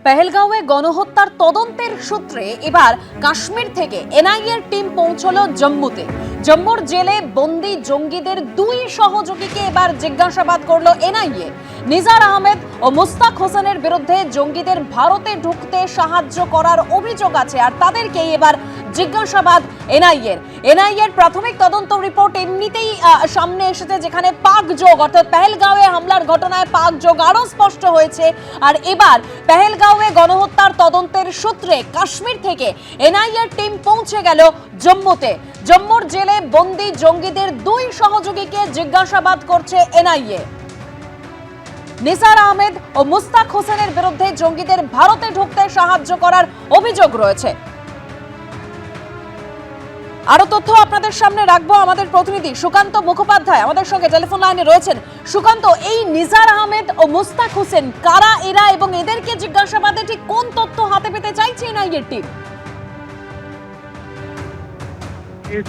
পেহেলগাঁওয়ে গণহত্যার তদন্তের সূত্রে এবার কাশ্মীর থেকে এনআইএর টিম পৌঁছলো জম্মুতে। জম্মুর জেলে বন্দী জঙ্গিদের দুই সহযোগীকে এবার জিজ্ঞাসাবাদ করলো এনআইএ। নিজার আহমেদ ও মুস্তাক হোসেনের বিরুদ্ধে জঙ্গিদের ভারতে ঢুকতে সাহায্য করার অভিযোগ আছে, আর তাদেরকেই এবার জিজ্ঞাসাবাদ এনআইএর প্রাথমিক তদন্ত রিপোর্ট এমনিতেই সামনে এসেছে, যেখানে পাক যোগ অর্থাৎ পেহেলগাঁওয়ে হামলার ঘটনায় পাক যোগ আরো স্পষ্ট হয়েছে। আর এবার পেহেলগাঁওয়ে গণহত্যার তদন্তের সূত্রে কাশ্মীর থেকে এনআইএর টিম পৌঁছে গেল জম্মুতে। জম্মুর জেলে বন্দী জঙ্গিদের দুই সহযোগীকে জিজ্ঞাসাবাদ করছে এনআইএ। নিসার আহমেদ ও মুস্তাক হোসেনের বিরুদ্ধে জঙ্গিদের ভারতে ঢুকতে সাহায্য করার অভিযোগ রয়েছে। আরো তথ্য আপনাদের সামনে রাখবো। আমাদের প্রতিনিধি সুকান্ত মুখোপাধ্যায় আমাদের সঙ্গে টেলিফোন লাইনে রয়েছেন। সুকান্ত, এই নিজার আহমেদ ও মুস্তাক হোসেন কারা এরা এবং এদেরকে জিজ্ঞাসাবাদে ঠিক কোন তথ্য হাতে পেতে চাইছে এনআইএর টিম?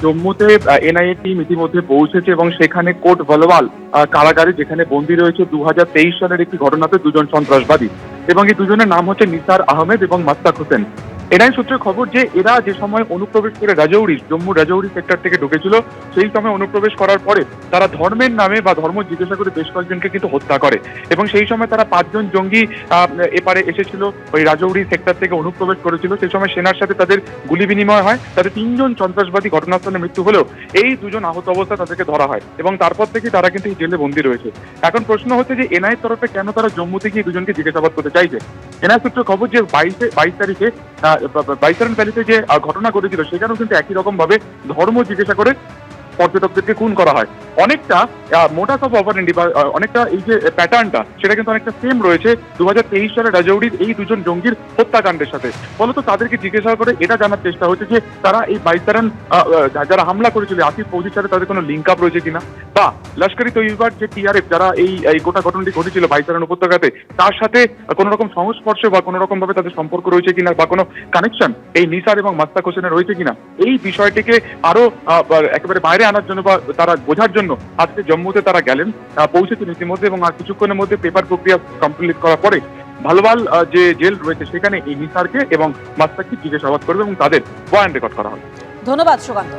জম্মুতে এনআইএ টিম ইতিমধ্যে পৌঁছেছে এবং সেখানে কোট বলওয়াল কারাগারে, যেখানে বন্দী রয়েছে 2023 সালের একটি ঘটনাতে দুজন সন্ত্রাসবাদী, এবং এই দুজনের নাম হচ্ছে নিসার আহমেদ এবং মুস্তাক হোসেন। এনআইএ সূত্রে খবর যে এরা যে সময় অনুপ্রবেশ করে জম্মু রাজৌরি সেক্টর থেকে ঢুকেছিল, সেই সময় অনুপ্রবেশ করার পরে তারা ধর্মের নামে বা ধর্ম জিজ্ঞাসা করে বেশ কয়েকজনকে কিন্তু হত্যা করে, এবং সেই সময় তারা 5 জন জঙ্গি এপারে এসেছিল, ওই রাজৌরি সেক্টর থেকে অনুপ্রবেশ করেছিল। সেই সময় সেনার সাথে তাদের গুলি বিনিময় হয়, তাদের 3 জন সন্ত্রাসবাদী ঘটনাস্থলে মৃত্যু হলেও এই দুজন আহত অবস্থায় তাদেরকে ধরা হয়, এবং তারপর থেকে তারা কিন্তু এই জেলে বন্দী রয়েছে। এখন প্রশ্ন হচ্ছে যে এনআইএর তরফে কেন তারা জম্মুতে গিয়ে দুজনকে জিজ্ঞাসাবাদ করতে চাইছে। এনআইএ সূত্রে খবর যে 22 তারিখে বাইসারান ভ্যালিতে যে ঘটনা ঘটেছিল, সেখানেও কিন্তু একই রকম ভাবে ধর্ম জিজ্ঞাসা করে পর্যটকদেরকে খুন করা হয়। অনেকটা মোডাস অফ অপারেন্ডি বা অনেকটা এই যে প্যাটার্নটা, সেটা কিন্তু অনেকটা সেম রয়েছে 2023 সালে রাজৌরির এই দুজন জঙ্গির হত্যাকাণ্ডের সাথে। ফলত তাদেরকে জিজ্ঞাসা করে এটা জানার চেষ্টা হচ্ছে যে তারা এই বাইসারান যারা হামলা করেছিল আসিফ ফৌজির সাথে তাদের কোনো লিঙ্ক আপ রয়েছে কিনা, বা লস্করি তৈয়বার যে টিআরএফ যারা এই গোটা ঘটনাটি ঘটেছিল বাইসারান উপত্যকাতে, তার সাথে কোনো রকম সংস্পর্শ বা কোনো রকম ভাবে তাদের সম্পর্ক রয়েছে কিনা, বা কোনো কানেকশন এই নিসার এবং মুস্তাক হোসেনের রয়েছে কিনা, এই বিষয়টিকে আরো একেবারে বাইরে আনার জন্য বা তারা বোঝার জন্য আজকে জম্মুতে তারা গেলেন, পৌঁছেছেন ইতিমধ্যে, এবং আর কিছুক্ষণের মধ্যে পেপার প্রক্রিয়া কমপ্লিট করার পরে ভালোবাল যে জেল রয়েছে সেখানে এই নিসারকে এবং মুস্তাককে জিজ্ঞাসাবাদ করবে এবং তাদের বয়ান রেকর্ড করা হবে। ধন্যবাদ সুকান্ত।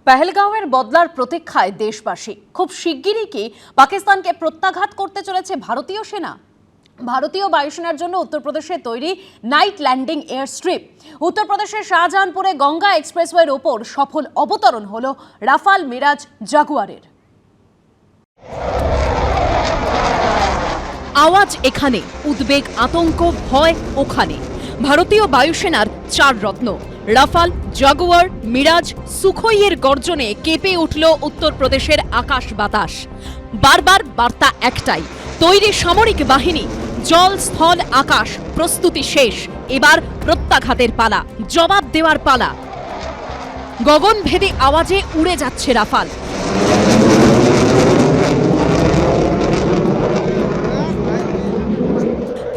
পেহেলগাঁওয়ের বদলার প্রতীক্ষায় দেশবাসী। খুব শিগগিরই কি পাকিস্তানকে প্রত্যাঘাত করতে চলেছে ভারতীয় সেনা? ভারতীয় বায়ুসেনার জন্য উত্তরপ্রদেশে তৈরি নাইট ল্যান্ডিং এয়ার স্ট্রিপ। উত্তরপ্রদেশের শাহজাহানপুরে গঙ্গা এক্সপ্রেসওয়ের ওপর সফল অবতরণ হলো রাফাল মিরাজ জাগুয়ারের। আওয়াজ এখানে, উদ্বেগ আতঙ্ক ভয় ওখানে। ভারতীয় বায়ুসেনার 4 রত্ন রাফাল, জাগুয়ার, মিরাজ, সুখোইয়ের গর্জনে কেঁপে উঠল উত্তরপ্রদেশের আকাশ বাতাস। বারবার বার্তা একটাই, তৈরি সামরিক বাহিনী, জল স্থল আকাশ, প্রস্তুতি শেষ। এবার প্রত্যাঘাতের পালা, জবাব দেওয়ার পালা। গগনভেদী আওয়াজে উড়ে যাচ্ছে রাফাল।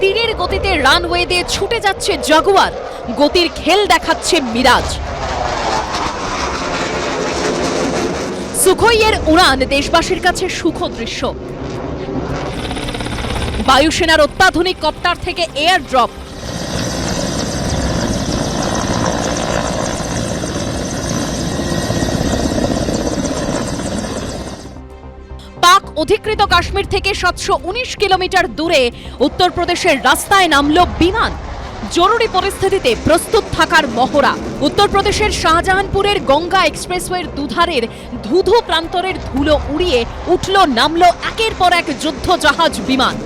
তীরের গতিতে রানওয়ে দিয়ে ছুটে যাচ্ছে জাগুয়ার, গতির খেল দেখাচ্ছে মিরাজ। সুখোইয়ের উড়ান দেশবাসীর কাছে সুখ দৃশ্য। বায়ুসেনার অত্যাধুনিক কপ্টার থেকে এয়ার ড্রপ। পাক অধিকৃত কাশ্মীর থেকে 719 কিলোমিটার দূরে উত্তরপ্রদেশের রাস্তায় নামল বিমান। জরুরি পরিস্থিতিতে প্রস্তুত থাকার মহড়া। উত্তরপ্রদেশের শাহজাহানপুরের গঙ্গা এক্সপ্রেসওয়ের দুধারের ধুধু প্রান্তরের ধুলো উড়িয়ে উঠল নামল একের পর এক যুদ্ধ জাহাজ বিমান।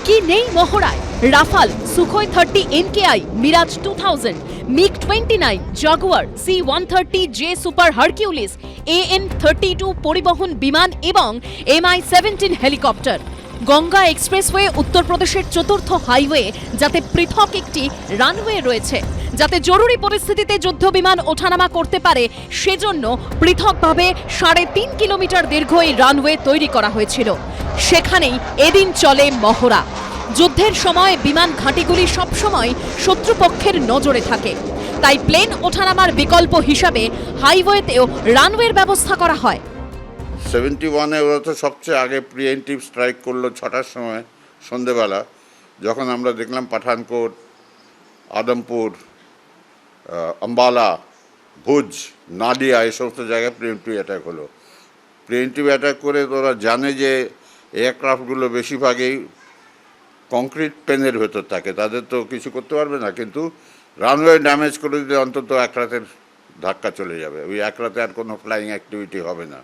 কি নেই মহড়ায়? Rafale, Sukhoi 30 NKI, Mirage 2000, MiG-29, Jaguar, C-130J super Hercules, AN-32 পরিবহন বিমান এবং MI-17 হেলিকপ্টার। গঙ্গা এক্সপ্রেসওয়ে উত্তরপ্রদেশের চতুর্থ হাইওয়ে, যাতে পৃথক একটি রানওয়ে রয়েছে, যাতে জরুরি পরিস্থিতিতে যুদ্ধ বিমান ওঠানামা করতে পারে, সেজন্য পৃথকভাবে 3.5 কিলোমিটার দীর্ঘ এই রানওয়ে তৈরি করা হয়েছিল। সেখানেই এদিন চলে মহড়া। যুদ্ধের সময় বিমান ঘাঁটিগুলি সবসময় শত্রুপক্ষের নজরে থাকে। তাই প্লেন ওঠানামার বিকল্প হিসাবে হাইওয়েতেও রানওয়ের ব্যবস্থা করা হয়। 71-এ ওরা তো সবচেয়ে আগে প্রিএমটিভ স্ট্রাইক করলো 6টার সময় সন্ধেবেলা, যখন আমরা দেখলাম পাঠানকোট, আদমপুর, আম্বালা, ভুজ, নাদিয়া এই সমস্ত জায়গায় প্রিএমটিভ অ্যাটাক হলো। প্রিএমটিভ অ্যাটাক করে ওরা জানে যে এয়ারক্রাফটগুলো বেশিরভাগই কংক্রিট পেনের ভেতর থাকে, তাদের তো কিছু করতে পারবে না, কিন্তু রানওয়ে ড্যামেজ করে দিলে অন্তত এক রাতের ধাক্কা চলে যাবে, ওই এক রাতে আর কোনো ফ্লাইং অ্যাক্টিভিটি হবে না।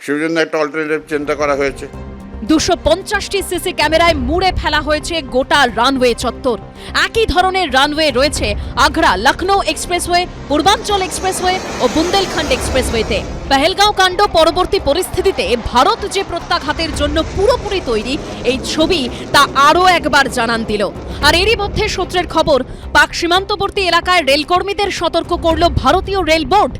সেই জন্য একটা অল্টারনেটিভ চিন্তা করা হয়েছে। 250টি সিসি ক্যামেরায় মুড়ে ফেলা হয়েছে গোটা রানওয়ে চত্বর। একই ধরনের রানওয়ে রয়েছে আগ্রা লখনৌ এক্সপ্রেসওয়ে, পূর্বাঞ্চল এক্সপ্রেসওয়ে ও বুন্দেলখণ্ড এক্সপ্রেসওয়েতে। পেহেলগাঁও কাণ্ড পরবর্তী পরিস্থিতিতে ভারত যে প্রত্যাঘাতের জন্য পুরোপুরি তৈরি, এই ছবি তা আরও একবার জানান দিল। আর এরই মধ্যে সূত্রের খবর, পাক সীমান্তবর্তী এলাকায় রেলকর্মীদের সতর্ক করল ভারতীয় রেল বোর্ড।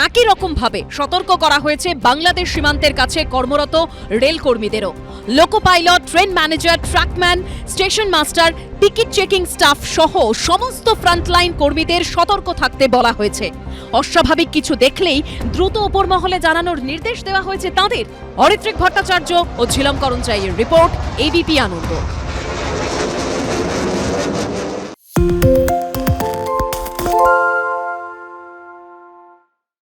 একই রকমভাবে সতর্ক করা হয়েছে বাংলাদেশ সীমান্তের কাছে কর্মরত রেল কর্মীদেরও। Loco pilot, train manager, trackman, station master, ticket checking staff সহ সমস্ত ফ্রন্টলাইন কর্মীদের সতর্ক থাকতে বলা হয়েছে। অস্বাভাবিক কিছু দেখলেই দ্রুত উপর মহলে জানানোর নির্দেশ দেওয়া হয়েছে তাদের। অরিত্রিক ভট্টাচার্য ও ঝিলম করঞ্চাইয়ের রিপোর্ট, এবিপি আনন্দ।